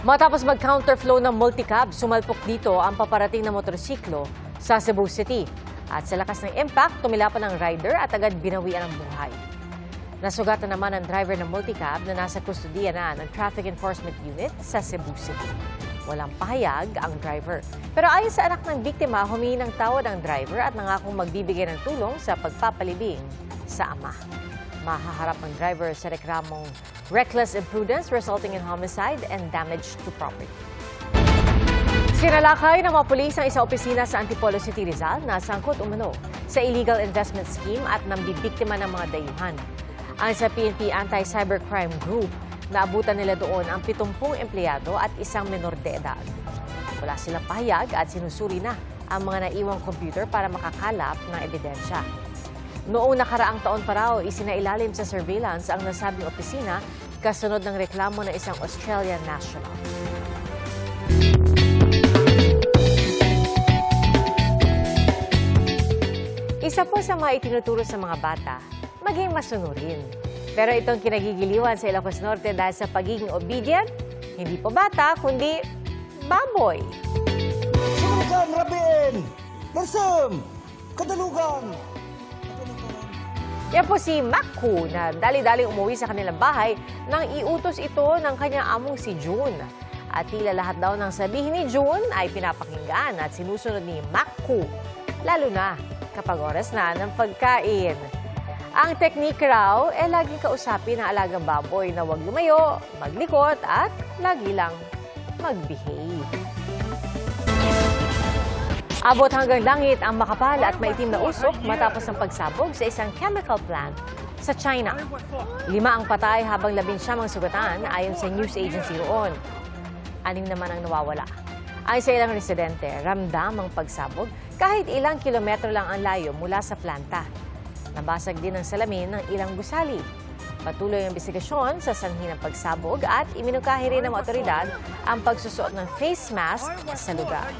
Matapos mag-counterflow ng multicab, sumalpok dito ang paparating na motorsiklo sa Cebu City. At sa lakas ng impact, tumilapan ang rider at agad binawian ang buhay. Nasugatan naman ang driver ng multicab na nasa kustudiya na ng Traffic Enforcement Unit sa Cebu City. Walang pahayag ang driver. Pero ayon sa anak ng biktima, humingi ng tawad ang driver at nangakong magbibigay ng tulong sa pagpapalibing sa ama. Mahaharap ang driver sa reklamong reckless imprudence resulting in homicide and damage to property. Sinalakay ng mga pulis ang isang opisina sa Antipolo City, Rizal na sangkot umano sa illegal investment scheme at nambibiktima ng mga dayuhan. Ayon sa PNP Anti-Cybercrime Group, naabutan nila doon ang 70 empleyado at isang menor de edad. Wala silang pahayag at sinusuri na ang mga naiwang computer para makakalap ng ebidensya. Noong nakaraang taon pa raw, isinailalim sa surveillance ang nasabing opisina kasunod ng reklamo ng isang Australian national. Isa po sa mga itinuturo sa mga bata, maging masunurin. Pero itong kinagigiliwan sa Ilocos Norte dahil sa pagiging obedient, hindi po bata, kundi baboy. Sumukan, Rabin! Larsam! Kadalugan! Yan po si Makku na dali-daling umuwi sa kanilang bahay nang iutos ito ng kanyang among si June. At tila lahat daw ng sabihin ni June ay pinapakinggan at sinusunod ni Makku, lalo na kapag oras na ng pagkain. Ang teknik raw ay laging kausapin ng alagang baboy na huwag lumayo, maglikot at lagi lang mag-behave. Abot hanggang langit ang makapal at maitim na usok matapos ang pagsabog sa isang chemical plant sa China. 5 ang patay habang 11 ang sugatan ayon sa news agency roon. 6 naman ang nawawala. Ayon sa ilang residente, ramdam ang pagsabog kahit ilang kilometro lang ang layo mula sa planta. Nabasag din ang salamin ng ilang gusali. Patuloy ang investigasyon sa sanhi ng pagsabog at iminungkahi rin ng mga otoridad ang pagsusuot ng face mask sa lugar.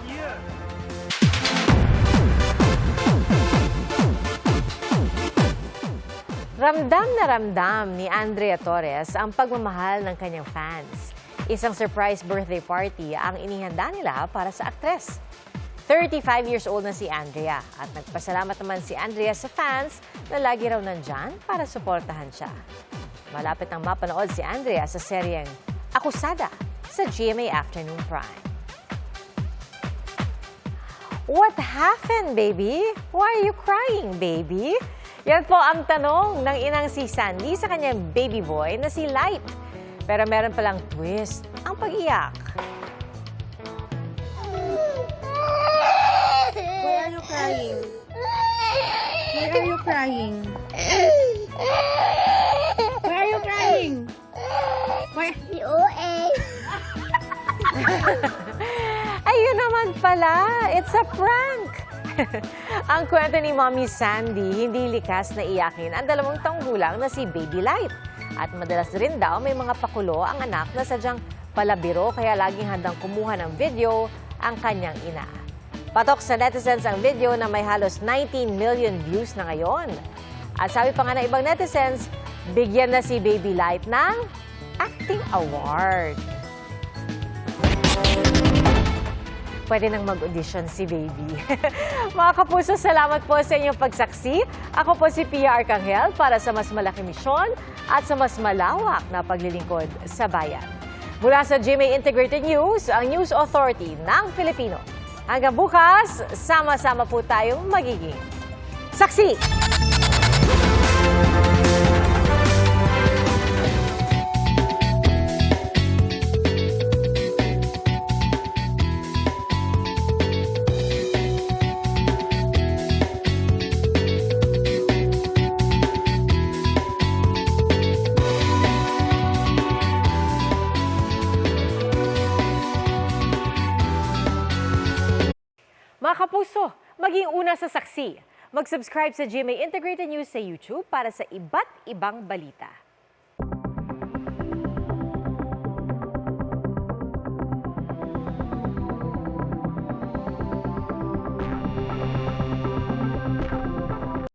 Ramdam na ramdam ni Andrea Torres ang pagmamahal ng kanyang fans. Isang surprise birthday party ang inihanda nila para sa aktres. 35 years old na si Andrea at nagpasalamat naman si Andrea sa fans na lagi raw nandyan para suportahan siya. Malapit nang mapanood si Andrea sa seryeng Akusada sa GMA Afternoon Prime. What happened, baby? Why are you crying, baby? Yan po ang tanong ng inang si Sandy sa kanyang baby boy na si Light. Pero meron palang twist ang pag-iyak. Why are you crying? Why are you crying? Why are you crying? Why? Ayun naman pala, it's a prank! Ang kwento ni Mommy Sandy, hindi likas na iyakin ang 2 taong gulang na si Baby Light. At madalas rin daw may mga pakulo ang anak na sadyang palabiro kaya laging handang kumuha ng video ang kanyang ina. Patok sa netizens ang video na may halos 19 million views na ngayon. At sabi pa nga ng ibang netizens, bigyan na si Baby Light ng acting award. Pwede nang mag-audition si Baby. Mga kapuso, salamat po sa inyong pagsaksi. Ako po si Pia Arcangel para sa mas malaking misyon at sa mas malawak na paglilingkod sa bayan. Mula sa GMA Integrated News, ang News Authority ng Filipino. Hanggang bukas, sama-sama po tayong magiging saksi! Mga kapuso, maging una sa saksi. Mag-subscribe sa GMA Integrated News sa YouTube para sa iba't ibang balita.